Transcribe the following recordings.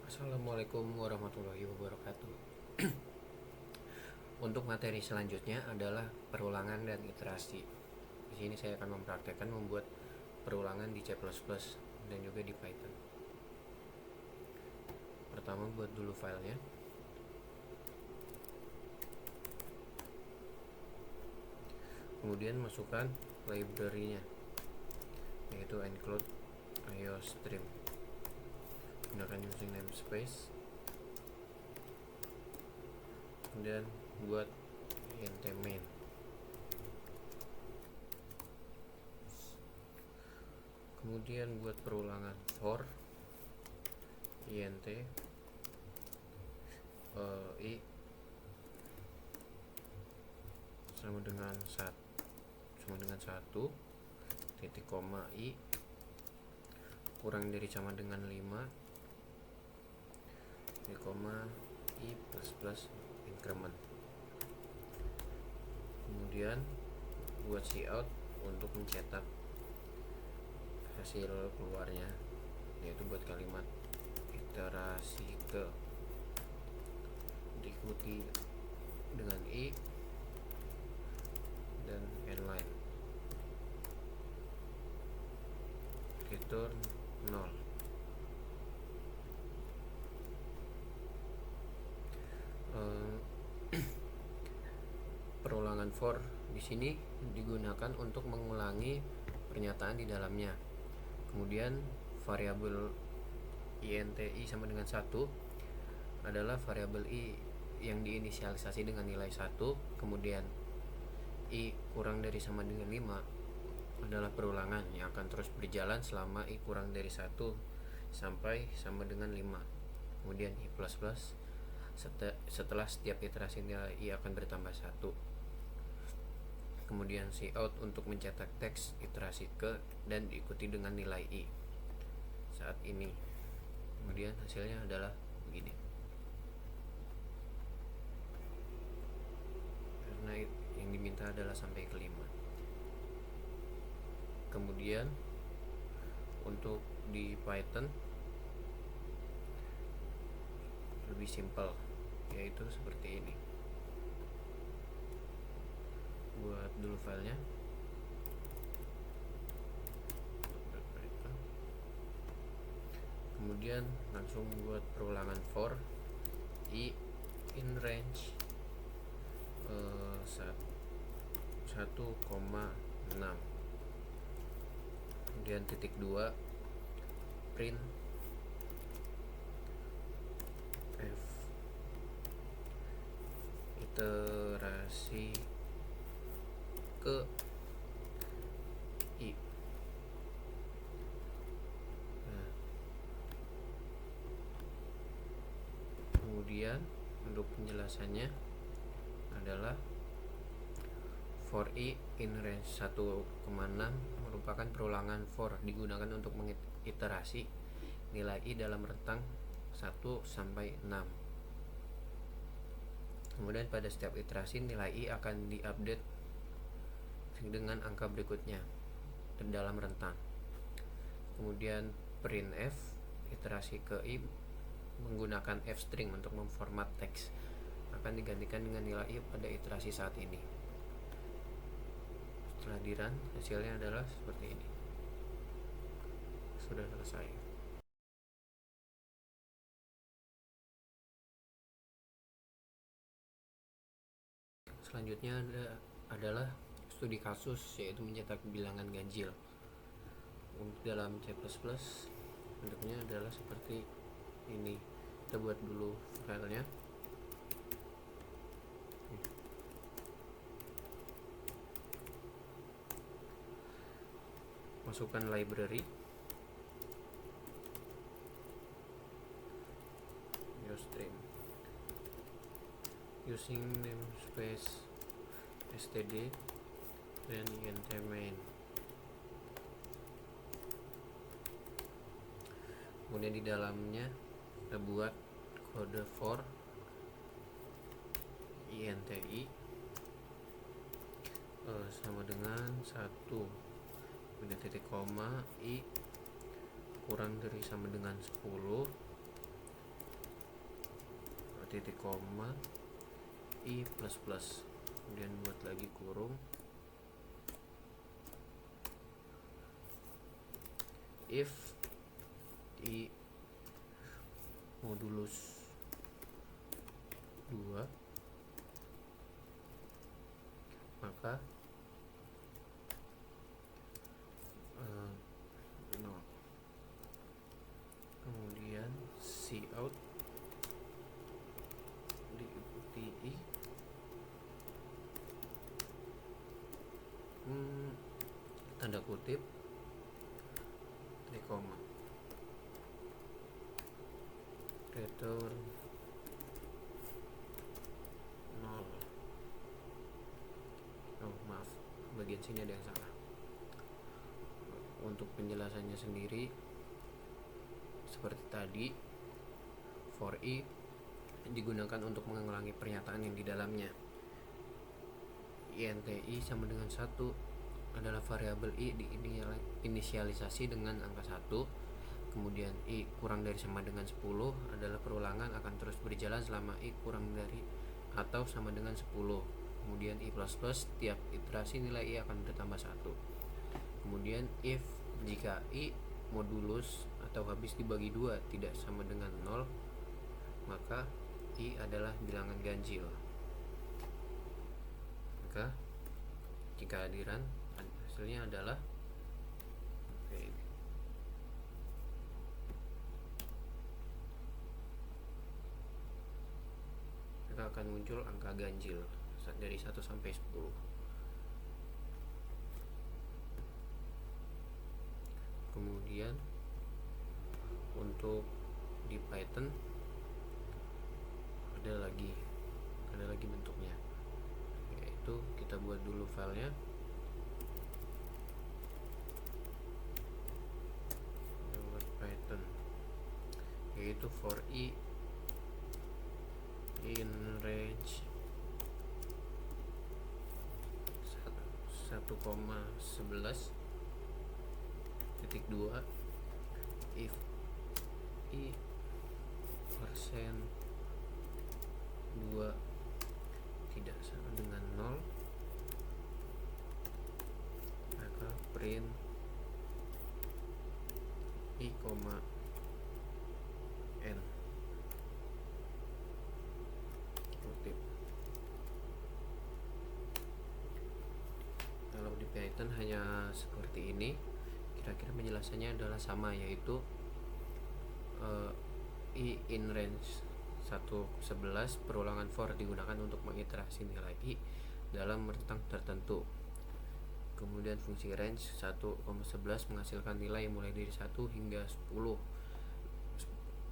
Assalamualaikum warahmatullahi wabarakatuh. Untuk materi selanjutnya adalah perulangan dan iterasi. Di sini saya akan mempraktekkan membuat perulangan di C++ dan juga di Python. Pertama buat dulu filenya. Kemudian masukkan library-nya, yaitu include iostream. Gunakan using namespace. Kemudian buat int main. Kemudian buat perulangan for int i sama dengan 1 titik koma i kurang dari sama dengan 5 titik koma i plus increment. Kemudian buat cout untuk mencetak hasil keluarnya, yaitu buat kalimat iterasi ke diikuti dengan i dan inline return 0. Perulangan for di sini digunakan untuk mengulangi pernyataan di dalamnya. Kemudian variabel inti sama dengan 1 adalah variabel i yang diinisialisasi dengan nilai 1, kemudian i kurang dari sama dengan 5 adalah perulangan yang akan terus berjalan selama i kurang dari 1 sampai sama dengan 5. Kemudian i plus plus setelah setiap iterasi nilai i akan bertambah 1. Kemudian cout untuk mencetak teks iterasi ke dan diikuti dengan nilai i saat ini. Kemudian hasilnya adalah begini. Karena yang diminta adalah sampai ke 5. Kemudian untuk di Python lebih simpel, yaitu seperti ini. Buat dulu filenya. Kemudian langsung buat perulangan for i in range 1,6. Kemudian titik 2 print f iterasi ke i. Kemudian untuk penjelasannya adalah for i in range 1,6 merupakan perulangan for digunakan untuk mengiterasi nilai i dalam rentang 1 sampai 6. Kemudian pada setiap iterasi nilai i akan diupdate dengan angka berikutnya dalam rentang. Kemudian printf iterasi ke i menggunakan f string untuk memformat teks akan digantikan dengan nilai i pada iterasi saat ini. Setelah di run, hasilnya adalah seperti ini. Sudah selesai. Selanjutnya adalah studi kasus, yaitu mencetak bilangan ganjil. Untuk dalam C++ bentuknya adalah seperti ini. Kita buat dulu filenya. Masukkan library iostream using namespace std dan int main. Kemudian di dalamnya kita buat kode for inti sama dengan 1, kemudian titik koma i kurang dari sama dengan 10 titik koma i plus plus, kemudian buat lagi kurung if i modulus 2, maka no. Kemudian cout diikuti i tanda kutip koma return 0. Oh maaf, bagian sini ada yang salah. Untuk penjelasannya sendiri seperti tadi, for i digunakan untuk mengulangi pernyataan yang di dalamnya. INTI sama dengan 1 adalah variabel i diinisialisasi dengan angka 1. Kemudian i kurang dari sama dengan 10 adalah perulangan akan terus berjalan selama i kurang dari atau sama dengan 10. Kemudian i plus plus, tiap iterasi nilai i akan bertambah 1. Kemudian if jika i modulus atau habis dibagi 2 tidak sama dengan 0, maka i adalah bilangan ganjil. Maka jika hadiran hasilnya adalah maka akan muncul angka ganjil dari 1 sampai 10. Kemudian untuk di Python ada lagi bentuknya, yaitu kita buat dulu filenya. Buat Python yaitu for i in range 1,11 titik 2 if i persen 2 tidak sama dengan 0, maka print i, n kutip. Kalau di Python hanya seperti ini, kira-kira penjelasannya adalah sama, yaitu i in range 1,11 perulangan for digunakan untuk mengiterasi nilai i dalam rentang tertentu. Kemudian fungsi range 1,11 menghasilkan nilai yang mulai dari 1 hingga 10.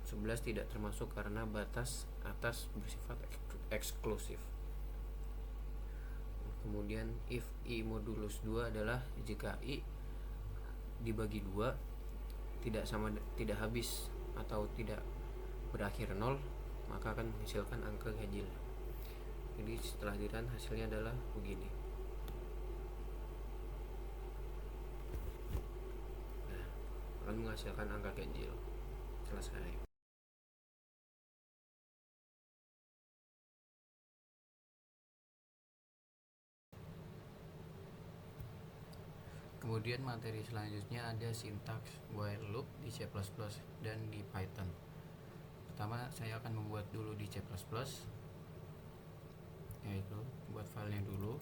11 tidak termasuk karena batas atas bersifat eksklusif. Kemudian if i modulus 2 adalah jika i dibagi 2 tidak habis atau tidak berakhir 0, maka akan menghasilkan angka ganjil. Jadi setelah dirun hasilnya adalah begini. Nah, akan menghasilkan angka ganjil. Selesai. Kemudian materi selanjutnya ada sintaks while loop di C++ dan di Python. Pertama saya akan membuat dulu di C++, yaitu buat filenya dulu,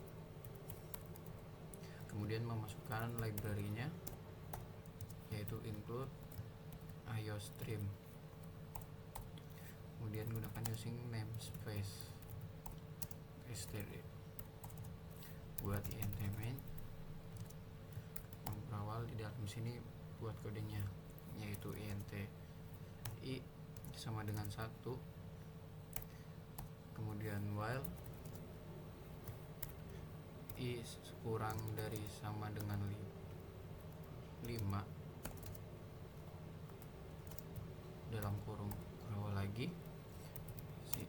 kemudian memasukkan library-nya, yaitu include iostream, kemudian gunakan using namespace std. Buat int main, berawal di dalam sini buat kodenya, yaitu int i sama dengan 1, kemudian while i kurang dari sama dengan 5 dalam kurung berawal lagi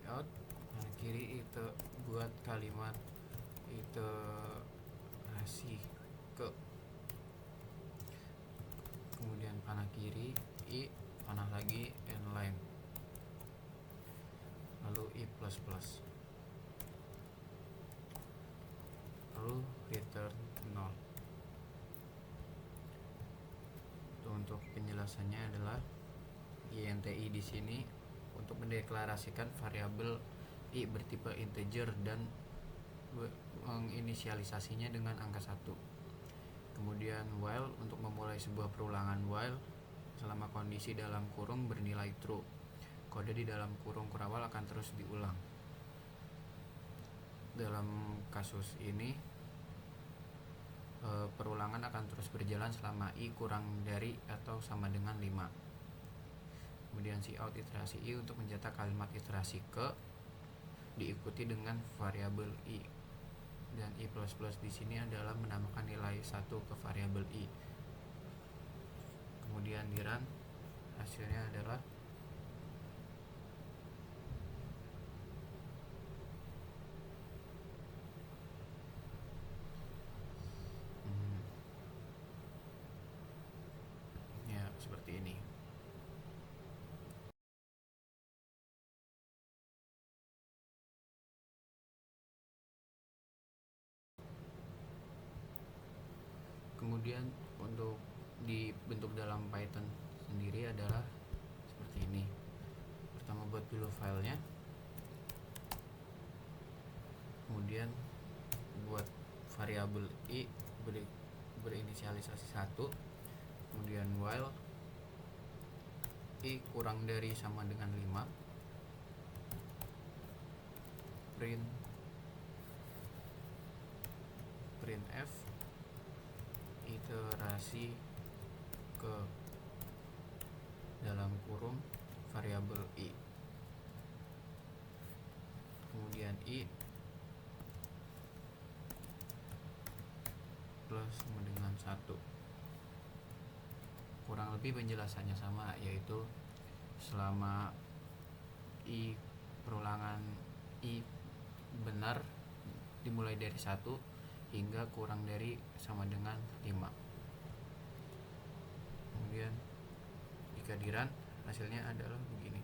cout kanan kiri itu buat kalimat iterasi ke, kemudian panah kiri i, panah lagi n line, lalu i plus plus, lalu return 0. Untuk penjelasannya adalah INTI di sini untuk mendeklarasikan variabel i bertipe integer dan menginisialisasinya dengan angka 1. Kemudian while untuk memulai sebuah perulangan while selama kondisi dalam kurung bernilai true. Kode di dalam kurung kurawal akan terus diulang. Dalam kasus ini perulangan akan terus berjalan selama i kurang dari atau sama dengan 5. Kemudian cout iterasi i untuk mencetak kalimat iterasi ke diikuti dengan variabel i, dan i plus plus di sini adalah menambahkan nilai 1 ke variabel i. Kemudian di run hasilnya adalah ya seperti ini. Kemudian untuk dibentuk dalam Python sendiri adalah seperti ini. Pertama buat dulu filenya, kemudian buat variabel i berinisialisasi 1, kemudian while i kurang dari sama dengan 5, printf iterasi ke dalam kurung variabel i, kemudian i plus sama dengan 1. Kurang lebih penjelasannya sama, yaitu selama i perulangan i benar dimulai dari 1 hingga kurang dari sama dengan 5. Kemudian jika di run hasilnya adalah begini.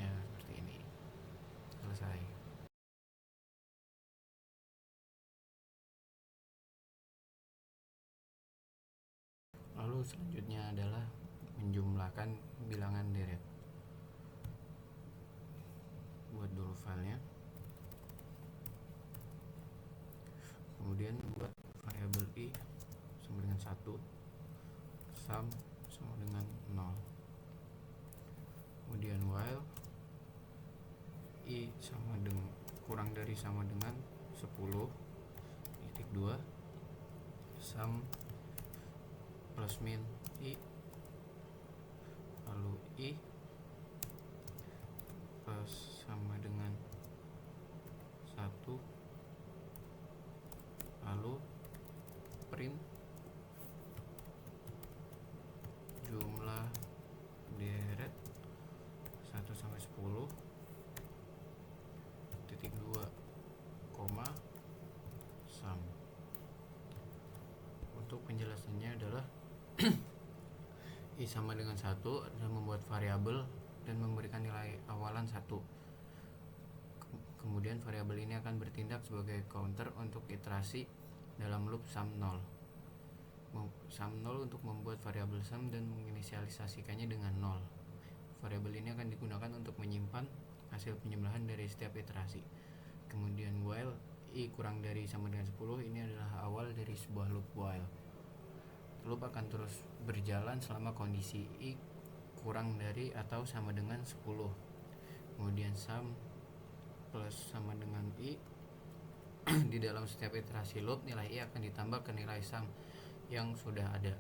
Ya seperti ini. Selesai. Lalu selanjutnya adalah menjumlahkan bilangan deret. Buat dulu filenya, kemudian buat variabel i sama dengan 1, sum sama dengan 0, kemudian while i sama dengan kurang dari sama dengan 10 titik 2, sum plus min i, lalu i plus sama dengan 1, lalu print jumlah deret 1 sampai 10 titik 2, koma sum. Untuk penjelasannya adalah i sama dengan 1 adalah membuat variabel dan memberikan nilai awalan 1. Kemudian variabel ini akan bertindak sebagai counter untuk iterasi dalam loop sum 0. Sum 0 untuk membuat variabel sum dan menginisialisasikannya dengan 0. Variabel ini akan digunakan untuk menyimpan hasil penjumlahan dari setiap iterasi. Kemudian while i kurang dari sama dengan 10, ini adalah awal dari sebuah loop while. Loop akan terus berjalan selama kondisi i kurang dari atau sama dengan 10. Kemudian sum plus sama dengan i di dalam setiap iterasi loop, nilai i akan ditambah ke nilai sum yang sudah ada.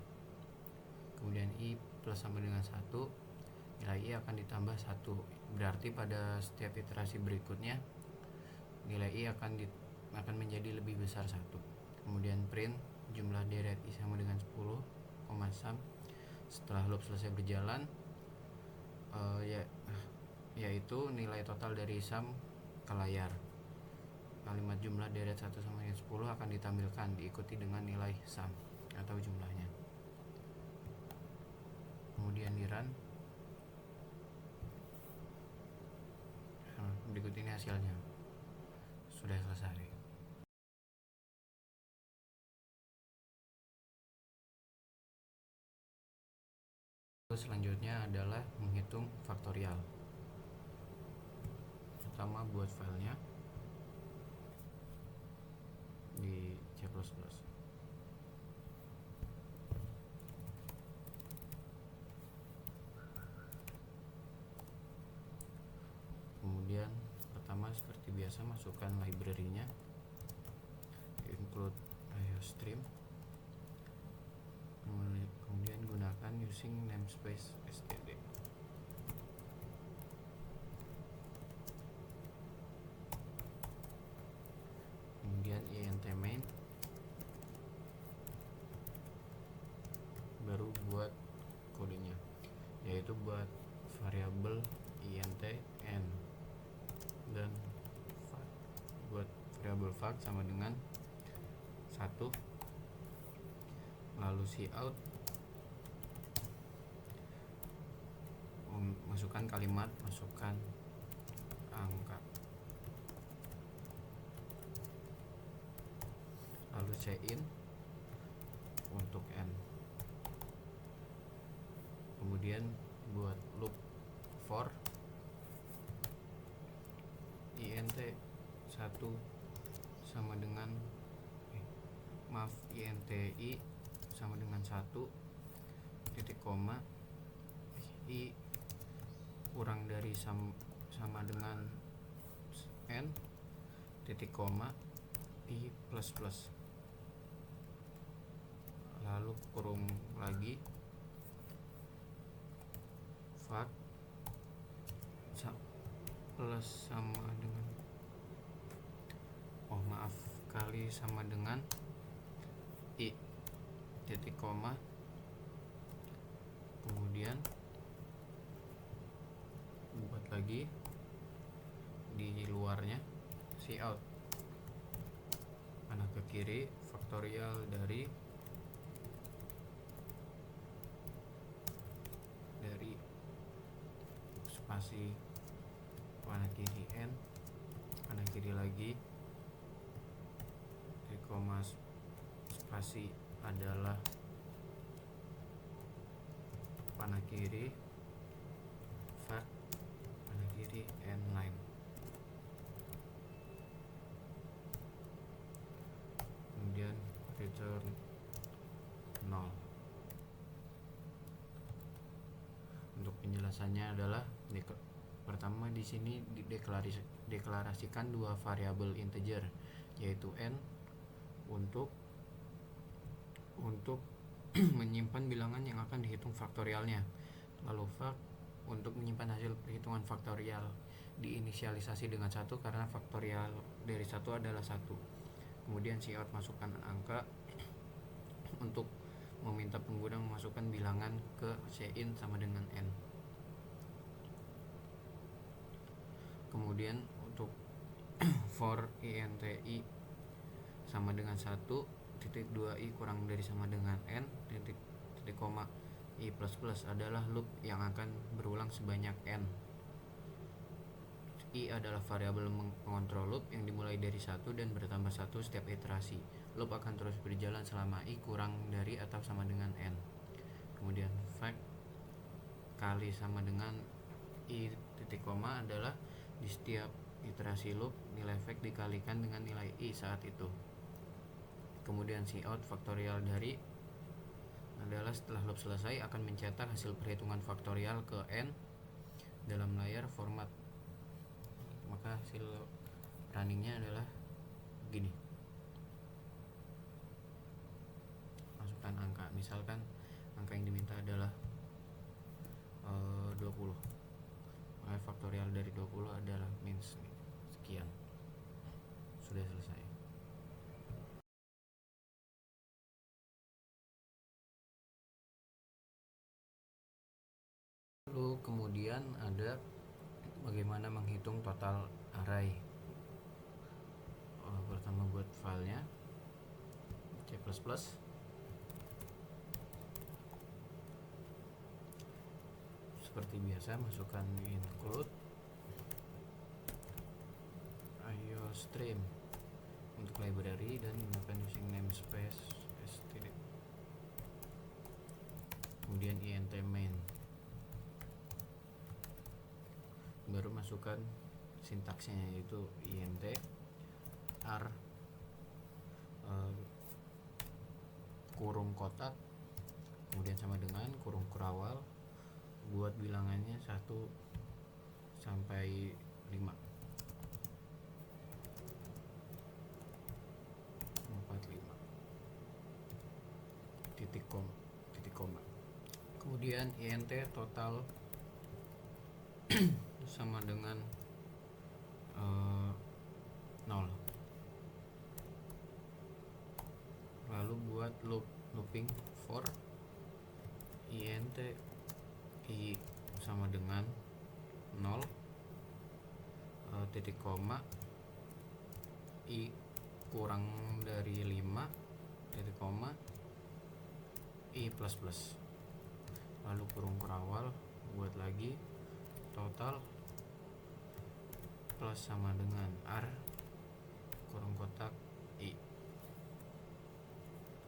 Kemudian i plus sama dengan 1, nilai i akan ditambah 1. Berarti pada setiap iterasi berikutnya nilai i akan menjadi lebih besar 1. Kemudian print jumlah deret i sama dengan 10, sum. Setelah loop selesai berjalan, yaitu nilai total dari sum ke layar. Kalimat jumlah deret 1 sama dengan 10 akan ditampilkan diikuti dengan nilai sum atau jumlahnya. kemudian di run. Berikut ini hasilnya, sudah selesai. Selanjutnya adalah menghitung faktorial. Pertama buat filenya di C++. Kemudian pertama seperti biasa masukkan library-nya, include IOStream. Kemudian gunakan using namespace std. Kemudian int main, baru buat kodenya, yaitu buat variabel int n dan fact. Buat variabel fact sama dengan 1, lalu cout, masukkan kalimat, masukkan angka, lalu cin untuk n. Kemudian buat loop for int 1 sama dengan inti sama dengan 1 titik koma i kurang dari sama dengan n titik koma i plus plus, lalu kurung lagi fact plus sama dengan kali sama dengan i titik koma, kemudian buat lagi di luarnya cout, panah ke kiri faktorial dari spasi panah kiri n, panah kiri lagi titik koma spasi adalah panah kiri fact, panah kiri n line. Kemudian return 0. Untuk penjelasannya adalah pertama di sini deklarasikan dua variabel integer, yaitu n untuk menyimpan bilangan yang akan dihitung faktorialnya, lalu fact untuk menyimpan hasil perhitungan faktorial, diinisialisasi dengan 1 karena faktorial dari 1 adalah 1. Kemudian cout masukkan angka untuk meminta pengguna memasukkan bilangan ke cin sama dengan n. Kemudian untuk for inti sama dengan 1 titik 2i kurang dari sama dengan n titik koma i plus plus adalah loop yang akan berulang sebanyak n. I adalah variabel pengontrol loop yang dimulai dari 1 dan bertambah 1 setiap iterasi. Loop akan terus berjalan selama i kurang dari atau sama dengan n. Kemudian fact kali sama dengan i titik koma adalah di setiap iterasi loop nilai fact dikalikan dengan nilai i saat itu. Kemudian cout faktorial dari adalah setelah loop selesai akan mencetak hasil perhitungan faktorial ke n dalam layar format. Maka hasil runningnya adalah gini. Masukkan angka, misalkan angka yang diminta adalah 20. Maka faktorial dari 20 adalah means sekian. Sudah selesai. Lalu kemudian ada bagaimana menghitung total array. Pertama buat filenya C++, Seperti biasa, masukkan include iostream untuk library dan gunakan using namespace std. Kemudian int main, baru masukkan sintaksnya, yaitu int r kurung kotak, kemudian sama dengan kurung kurawal, buat bilangannya 1 sampai 5, 4, 5, titik koma. Kemudian int total sama dengan 0. Lalu buat looping for int i sama dengan 0, titik koma, i kurang dari 5, titik koma, i plus plus. Lalu kurung kurawal, buat lagi total plus sama dengan r kurung kotak i,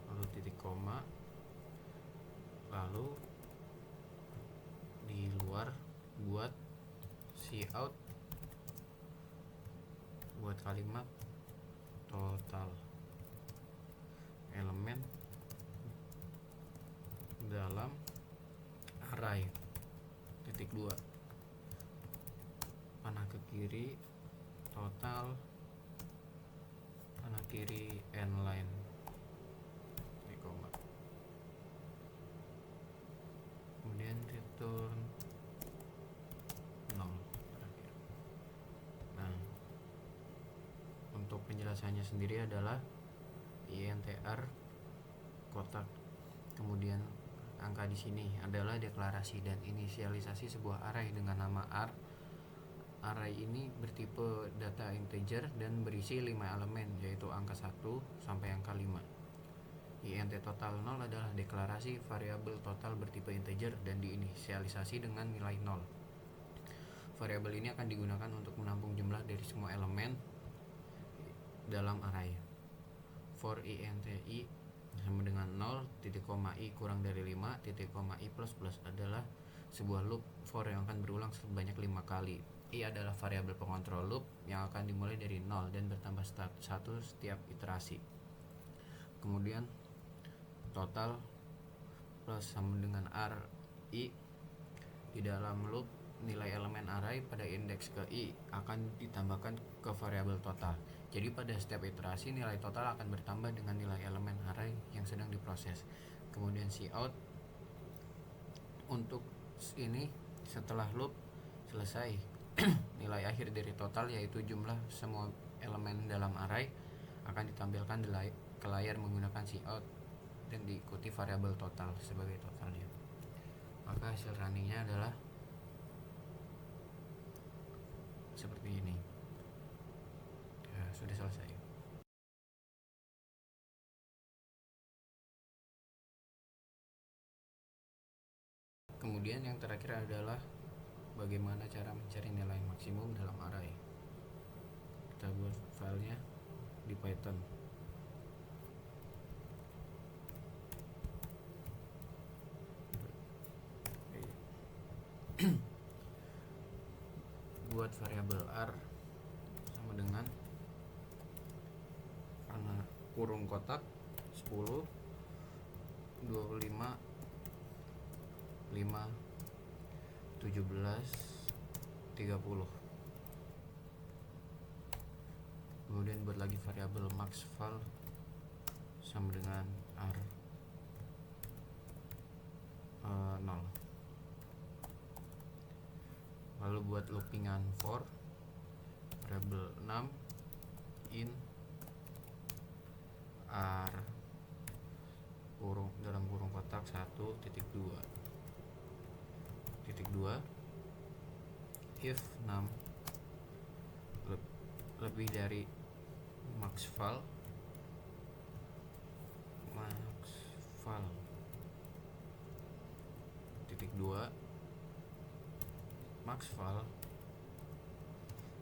lalu titik koma, lalu di luar buat cout, buat kalimat total elemen dalam array, titik 2, panah ke kiri total, panah kiri nline, titik koma, kemudian return 0 terakhir. Nah, untuk penjelasannya sendiri adalah intr kotak, kemudian angka di sini adalah deklarasi dan inisialisasi sebuah array dengan nama r. Array ini bertipe data integer dan berisi 5 elemen, yaitu angka 1 sampai angka 5. int total 0 adalah deklarasi variabel total bertipe integer dan diinisialisasi dengan nilai 0. Variabel ini akan digunakan untuk menampung jumlah dari semua elemen dalam array. For int i sama dengan 0, titik koma i kurang dari 5, titik koma i plus plus adalah sebuah loop for yang akan berulang sebanyak 5 kali. I adalah variabel pengontrol loop yang akan dimulai dari 0 dan bertambah 1 setiap iterasi. Kemudian total plus sama dengan r i, di dalam loop nilai elemen array pada indeks ke i akan ditambahkan ke variabel total. Jadi pada setiap iterasi nilai total akan bertambah dengan nilai elemen array yang sedang diproses. Kemudian cout untuk ini setelah loop selesai, nilai akhir dari total yaitu jumlah semua elemen dalam array akan ditampilkan ke layar menggunakan cout dan diikuti variabel total sebagai totalnya. Maka hasil runningnya adalah seperti ini. Ya, sudah selesai. Kemudian yang terakhir adalah bagaimana cara mencari nilai maksimum dalam array. Kita buat filenya di Python. Buat variabel r sama dengan kurung kotak 10, 25, 5, 17, 30. Kemudian buat lagi variabel maxval sama dengan r 0. Lalu buat loopingan for variabel 6 in r dalam kurung kotak 1.2 if 6 lebih dari maxval titik 2 maxval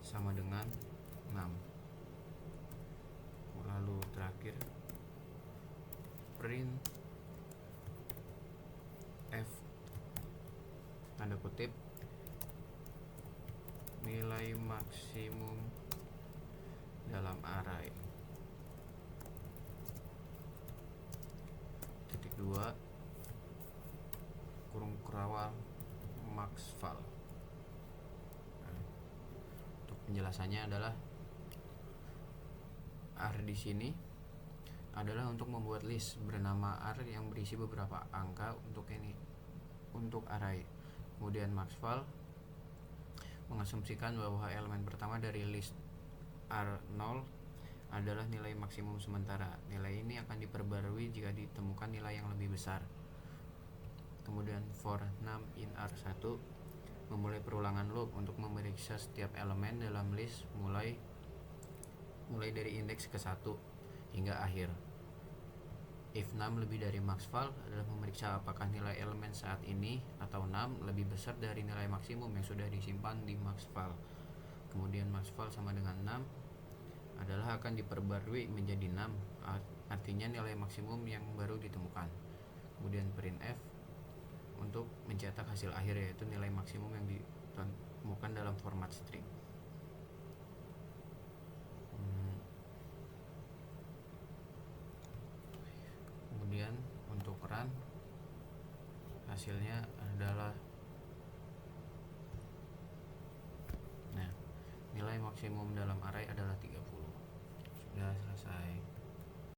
sama dengan 6. Lalu terakhir print f tanda kutip nilai maksimum dalam array titik 2 kurung kerawal maxval. Untuk penjelasannya adalah R di sini adalah untuk membuat list bernama R yang berisi beberapa angka untuk array. Kemudian maxval mengasumsikan bahwa elemen pertama dari list R0 adalah nilai maksimum sementara. Nilai ini akan diperbarui jika ditemukan nilai yang lebih besar. Kemudian for num in R1 memulai perulangan loop untuk memeriksa setiap elemen dalam list mulai dari indeks ke-1 hingga akhir. If num lebih dari maxval adalah memeriksa apakah nilai elemen saat ini atau num lebih besar dari nilai maksimum yang sudah disimpan di maxval. Kemudian maxval sama dengan num adalah akan diperbarui menjadi num, artinya nilai maksimum yang baru ditemukan. Kemudian printf untuk mencetak hasil akhir, yaitu nilai maksimum yang ditemukan dalam format string. Kemudian untuk run hasilnya adalah nilai maksimum dalam array adalah 30. Sudah selesai.